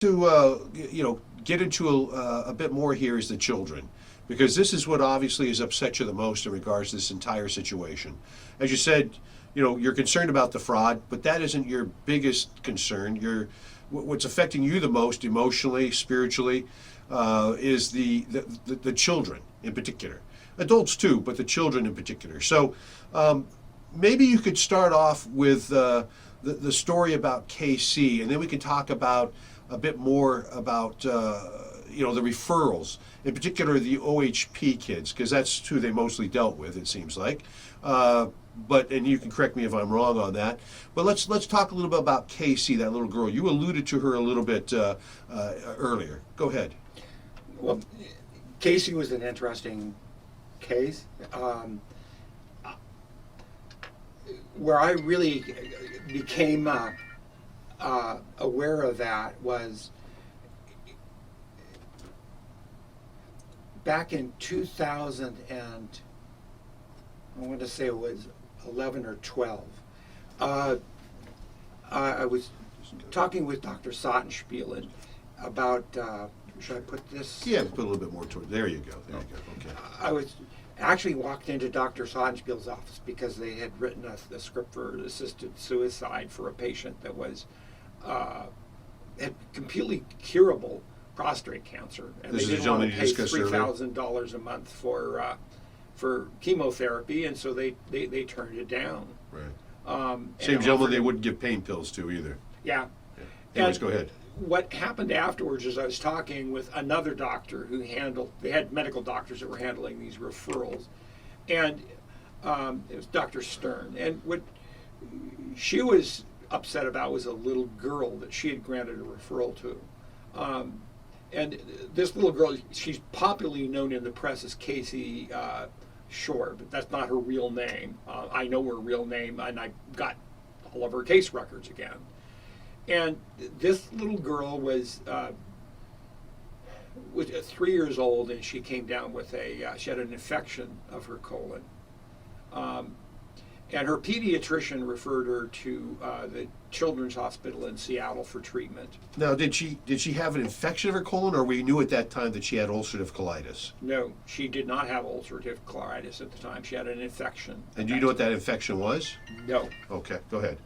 To get into a bit more here is the children, because this is what obviously has upset you the most in regards to this entire situation. As you said, you're concerned about the fraud, but that isn't your biggest concern. What's affecting you the most emotionally, spiritually, is the children in particular. Adults too, but the children in particular. So maybe you could start off with the story about KC, and then we can talk about a bit more about the referrals, in particular the OHP kids, because that's who they mostly dealt with, it seems like. And you can correct me if I'm wrong on that. But let's talk a little bit about Casey, that little girl. You alluded to her a little bit earlier. Go ahead. Well, Casey was an interesting case. Where I really became aware of that was back in 2000 and I want to say it was 11 or 12. I was talking with Dr. Sottenspiel about, should I put this? Yeah, put a little bit more toward, there you go, okay. I was actually walked into Dr. Sottenspiel's office because they had written a script for assisted suicide for a patient that was had completely curable prostate cancer, and This they is didn't the want to pay gentleman you discussed $3,000 a month for chemotherapy, and so they turned it down. Right. Same gentleman they wouldn't give pain pills to either. Yeah. Anyways, go ahead. What happened afterwards is I was talking with another doctor who they had medical doctors that were handling these referrals, and it was Dr. Stern. And what she was upset about was a little girl that she had granted a referral to. And this little girl, she's popularly known in the press as Casey Shore, but that's not her real name. I know her real name, and I got all of her case records again. And this little girl was 3 years old, and she came down with she had an infection of her colon. And her pediatrician referred her to the Children's Hospital in Seattle for treatment. Now, did she have an infection of her colon, or we knew at that time that she had ulcerative colitis? No, she did not have ulcerative colitis at the time. She had an infection. And do you know what that infection was? No. Okay, go ahead.